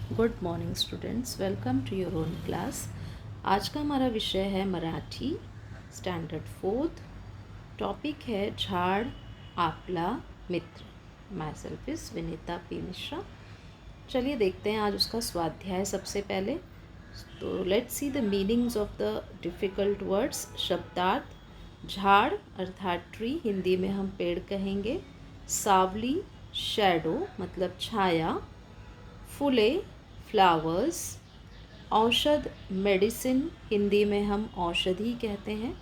Good morning students, welcome to your own class. आज का हमारा विषय है मराठी स्टैंडर्ड फोर्थ। टॉपिक है झाड़ आपला मित्र। Myself is Vinita P Mishra. चलिए देखते हैं आज उसका स्वाध्याय। सबसे पहले तो let's see the meanings of the difficult words. शब्दार्थ: झाड़ अर्थात ट्री, हिंदी में हम पेड़ कहेंगे। सावली शैडो मतलब छाया। फूले फ्लावर्स। औषध मेडिसिन, हिंदी में हम औषधि कहते हैं।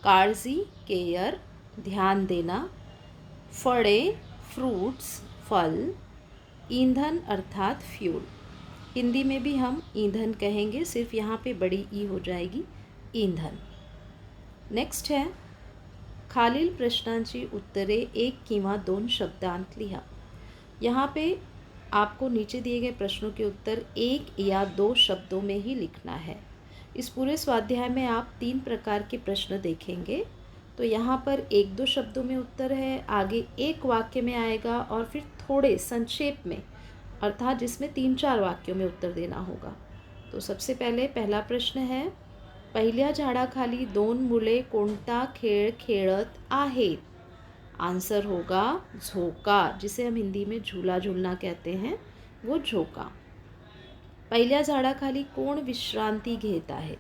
काळजी केयर ध्यान देना। फळे फ्रूट्स फल। ईंधन अर्थात फ्यूल, हिंदी में भी हम ईंधन कहेंगे, सिर्फ यहाँ पे बड़ी ई हो जाएगी, ईंधन। नेक्स्ट है खालील प्रश्नांची उत्तरे एक किंवा दोन शब्दांत लिहा। यहाँ पे आपको नीचे दिए गए प्रश्नों के उत्तर एक या दो शब्दों में ही लिखना है। इस पूरे स्वाध्याय में आप 3 प्रकार के प्रश्न देखेंगे। तो यहाँ पर एक दो शब्दों में उत्तर है, आगे एक वाक्य में आएगा और फिर थोड़े संक्षेप में, अर्थात जिसमें 3-4 वाक्यों में उत्तर देना होगा। तो सबसे पहले पहला प्रश्न है, पहिल्या झाडाखाली 2 मुले कोणता खेळ खेळत आहेत? आंसर होगा झोका, जिसे हम हिंदी में झूला झूलना कहते हैं, वो झोका। पहिल्या झाडाखाली कोण विश्रांती घेत आहे?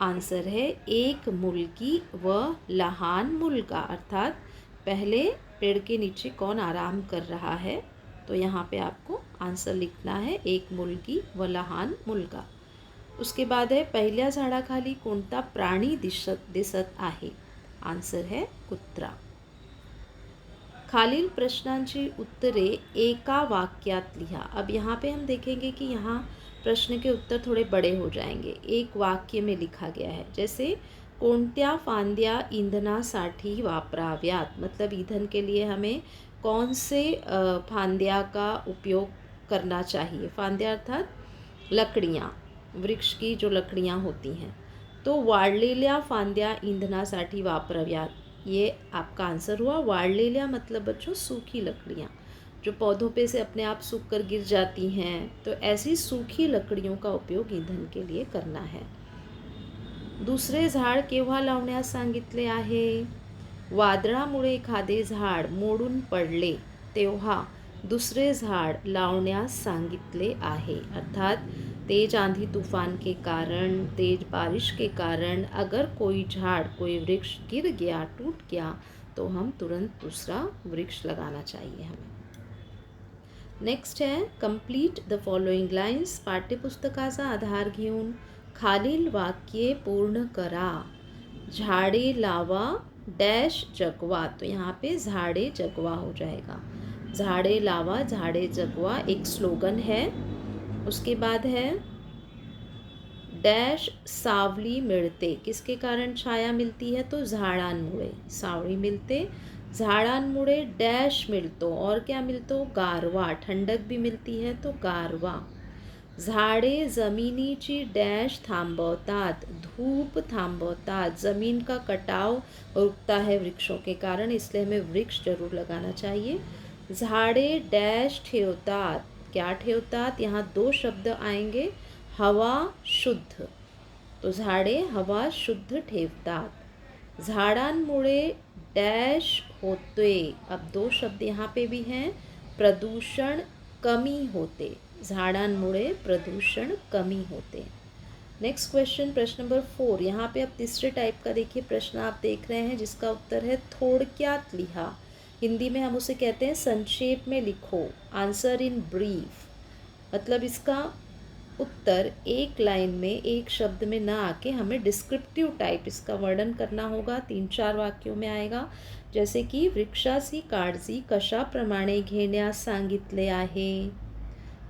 आंसर है एक मुलगी व लहान मुलगा, अर्थात पहले पेड़ के नीचे कौन आराम कर रहा है। तो यहाँ पे आपको आंसर लिखना है एक मुलगी व लहान मुलगा। उसके बाद है पहिल्या झाडाखाली कोणता प्राणी दिसत आहे? आंसर है कुत्रा। खालील प्रश्नांची उत्तरे एका वाक्यात लिहा। अब यहाँ पे हम देखेंगे कि यहाँ प्रश्न के उत्तर थोड़े बड़े हो जाएंगे, एक वाक्य में लिखा गया है। जैसे कोणत्या फांद्या ईंधनासाठी वापराव्यात, मतलब ईंधन के लिए हमें कौन से फांद्या का उपयोग करना चाहिए। फांद्या अर्थात लकड़ियाँ, वृक्ष की जो लकड़ियाँ होती हैं। तो वाळलेल्या फांद्या ईंधनासाठी वापराव्यात, ये आपका आंसर हुआ। वाळलेल्या मतलब बच्चों सूखी लकड़ियाँ, जो पौधों पे से अपने आप सूख कर गिर जाती हैं। तो ऐसी सूखी लकड़ियों का उपयोग ईंधन के लिए करना है। दुसरे झाड केव्हा लावण्यास सांगितले आहे? वादळामुळे एखादे झाड मोडून पडले तेव्हा दूसरे झाड लावण्यास सांगितले आहे, अर्थात तेज आंधी तूफान के कारण, तेज बारिश के कारण अगर कोई झाड़, कोई वृक्ष गिर गया, टूट गया, तो हम तुरंत दूसरा वृक्ष लगाना चाहिए हमें। नेक्स्ट है कंप्लीट द फॉलोइंग लाइन्स। पाठ्यपुस्तकाचा आधार घेऊन खालील वाक्ये पूर्ण करा। झाड़े लावा डैश जगवा, तो यहाँ पे झाड़े जगवा हो जाएगा। झाड़े लावा झाड़े जगवा एक स्लोगन है। उसके बाद है डैश सावली मिळते, किसके कारण छाया मिलती है? तो झाडांमुळे सावली मिलते। झाडांमुळे डैश मिलतो, और क्या मिलतो? गारवा, ठंडक भी मिलती है तो गारवा। झाडे जमिनीची डैश थांबवतात, धूप थांबवतात, ज़मीन का कटाव रुकता है वृक्षों के कारण, इसलिए हमें वृक्ष जरूर लगाना चाहिए। झाडे डैश ठेवतात, क्या ठेवतात? यहाँ 2 शब्द आएंगे, हवा शुद्ध, तो झाडे हवा शुद्ध ठेवतात। झाडांमुळे डैश होते, अब 2 शब्द यहाँ पे भी हैं, प्रदूषण कमी होते, झाडांमुळे प्रदूषण कमी होते। नेक्स्ट क्वेश्चन, प्रश्न नंबर 4। यहाँ पे अब तीसरे टाइप का देखिए प्रश्न आप देख रहे हैं, जिसका उत्तर है थोड़क्यात लिहा। हिंदी में हम उसे कहते हैं संक्षेप में लिखो, आंसर इन ब्रीफ। मतलब इसका उत्तर एक लाइन में, एक शब्द में ना आके हमें डिस्क्रिप्टिव टाइप इसका वर्णन करना होगा, 3-4 वाक्यों में आएगा। जैसे कि वृक्षाची काळजी कशाप्रमाणे घेण्यास सांगितले आहे।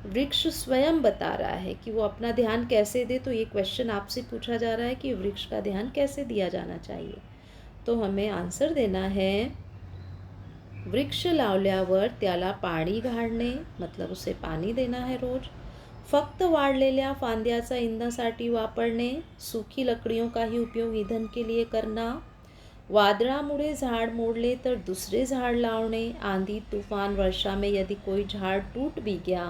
वृक्ष स्वयं बता रहा है कि वो अपना ध्यान कैसे दे, तो ये क्वेश्चन आपसे पूछा जा रहा है कि वृक्ष का ध्यान कैसे दिया जाना चाहिए। तो हमें आंसर देना है वृक्ष लावल्यावर त्याला पाणी घालणे, मतलब उसे पानी देना है रोज। फक्त वाळलेल्या फांद्याचा ईंधनासाठी वापरणे, सूखी लकड़ियों का ही उपयोग ईंधन के लिए करना। वादळामुळे झाड़ मोड़ले तर दूसरे झाड़ लावणे, आंधी तूफान वर्षा में यदि कोई झाड़ टूट भी गया,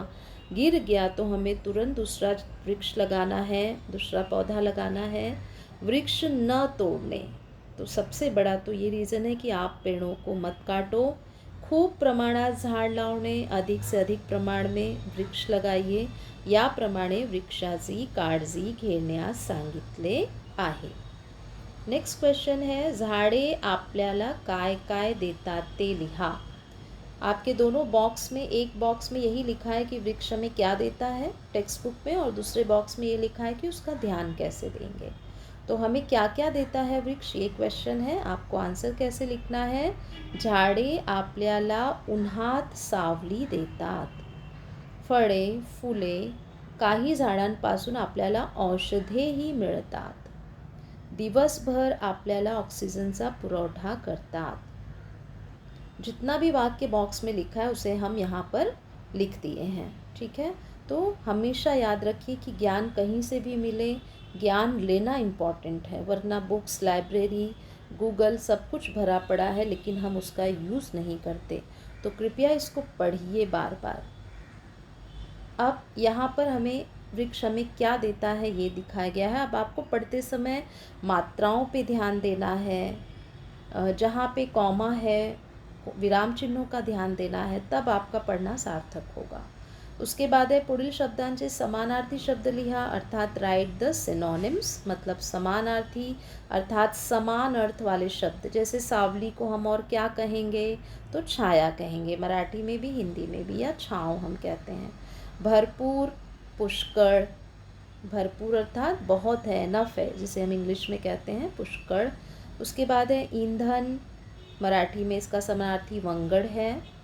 गिर गया तो हमें तुरंत दूसरा वृक्ष लगाना है, दूसरा पौधा लगाना है, वृक्ष न तोड़ने। तो सबसे बड़ा तो ये रीज़न है कि आप पेड़ों को मत काटो, खूप प्रमाणात झाड लावणे, अधिक से अधिक प्रमाण में वृक्ष लगाइए, याप्रमाणे वृक्षाची काळजी घेण्यास सांगितले आहे। नेक्स्ट क्वेश्चन है, झाडे आपल्याला काय काय देतात ते लिहा। आपके दोनों बॉक्स में, एक बॉक्स में यही लिखा है कि वृक्ष हमें क्या देता है टेक्स्ट बुक में, और दूसरे बॉक्स में ये लिखा है कि उसका ध्यान कैसे देंगे। तो हमें क्या क्या देता है वृक्ष, ये क्वेश्चन है। आपको आंसर कैसे लिखना है, झाडे आपल्याला उन्हात सावली देतात, फळे फुले, काही झाडांपासून आपल्याला औषधेही मिळतात, दिवसभर आपल्याला ऑक्सीजनचा पुरवठा करतात। जितना भी वाक्य बॉक्स में लिखा है उसे हम यहाँ पर लिख दिए हैं, ठीक है। तो हमेशा याद रखिए कि ज्ञान कहीं से भी मिले, ज्ञान लेना इम्पॉर्टेंट है, वरना बुक्स, लाइब्रेरी, गूगल सब कुछ भरा पड़ा है लेकिन हम उसका यूज़ नहीं करते। तो कृपया इसको पढ़िए बार बार। अब यहाँ पर हमें वृक्ष हमें क्या देता है ये दिखाया गया है। अब आपको पढ़ते समय मात्राओं पे ध्यान देना है, जहाँ पे कॉमा है, विराम चिन्हों का ध्यान देना है, तब आपका पढ़ना सार्थक होगा। उसके बाद है, पुढील शब्दांचे समानार्थी शब्द लिहा, अर्थात राइट द सिनोनिम्स, मतलब समानार्थी अर्थात समान अर्थ वाले शब्द। जैसे सावली को हम और क्या कहेंगे, तो छाया कहेंगे, मराठी में भी हिंदी में भी, या छाँव हम कहते हैं। भरपूर, पुष्कळ, भरपूर अर्थात बहुत है, नफ है, जिसे हम इंग्लिश में कहते हैं पुष्कळ। उसके बाद है ईंधन, मराठी में इसका समानार्थी वंगड़ है।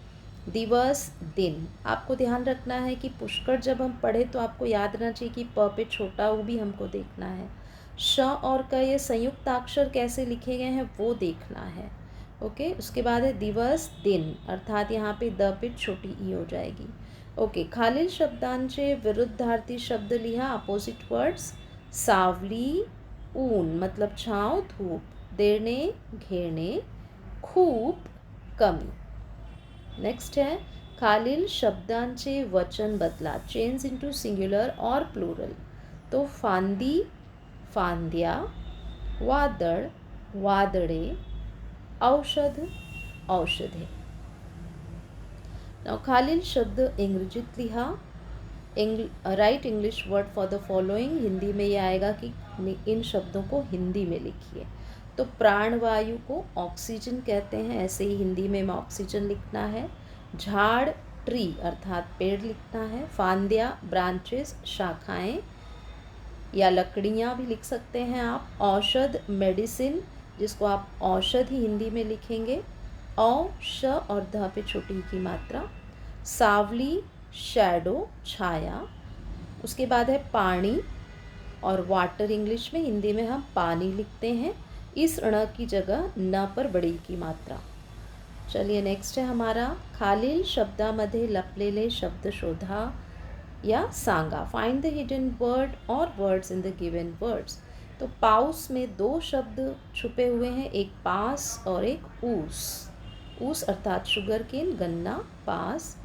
दिवस, दिन। आपको ध्यान रखना है कि पुष्कळ जब हम पढ़े तो आपको याद रहना चाहिए कि प पे छोटा ऊ भी हमको देखना है। श और क ये संयुक्त अक्षर कैसे लिखे गए हैं वो देखना है। ओके, उसके बाद है दिवस, दिन, अर्थात यहाँ पे द पे छोटी ई हो जाएगी। ओके, खालील शब्दांचे विरुद्धार्थी शब्द लिहा, अपोजिट वर्ड्स। सावली, ऊन मतलब छाँव, धूप, देणे, घेणे, खूप, कमी। नेक्स्ट है, खालील शब्दांचे वचन बदला, चेंज इनटू सिंगुलर और प्लूरल। तो फांदी, फांद्या, वादळ, वादळे, औषध, औषधे। नाउ खालील शब्द इंग्रजीत लिहा, right English word for the following. Hindi में ये आएगा कि इन शब्दों को हिंदी में लिखिए। तो प्राणवायु को ऑक्सीजन कहते हैं, ऐसे ही हिंदी में ऑक्सीजन लिखना है। झाड़, ट्री अर्थात पेड़ लिखना है। फांदिया, ब्रांचेस, शाखाएं या लकड़ियाँ भी लिख सकते हैं आप। औषध, मेडिसिन, जिसको आप औषध ही हिंदी में लिखेंगे। औ, श और ध पे छोटी की मात्रा। सावली, शैडो, छाया। उसके बाद है पानी और वाटर, इंग्लिश में, हिंदी में हम पानी लिखते हैं। इस ण की जगह न पर बड़ी की मात्रा। चलिए नेक्स्ट है हमारा, खालील शब्दामध्ये लपलेले शब्द शोधा या सांगा। फाइंड द हिडन वर्ड और words in the given words. तो पाउस में दो शब्द छुपे हुए हैं, एक पास और एक ऊस। ऊस अर्थात शुगर केन, गन्ना, पास।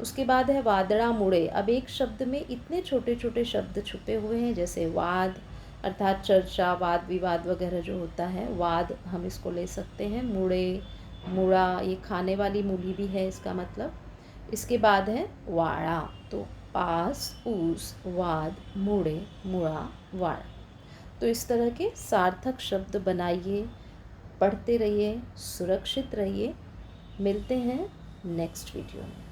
उसके बाद है वादळामुळे। अब एक शब्द में इतने छोटे छोटे शब्द छुपे हुए हैं, जैसे वाद अर्थात चर्चा, वाद विवाद वगैरह जो होता है, वाद हम इसको ले सकते हैं। मुड़े, मुड़ा, ये खाने वाली मूली भी है इसका मतलब। इसके बाद है वाड़ा, तो पास, ऊस, वाद, मुड़े, मुड़ा, वाड़ा। तो इस तरह के सार्थक शब्द बनाइए, पढ़ते रहिए, सुरक्षित रहिए। मिलते हैं नेक्स्ट वीडियो में।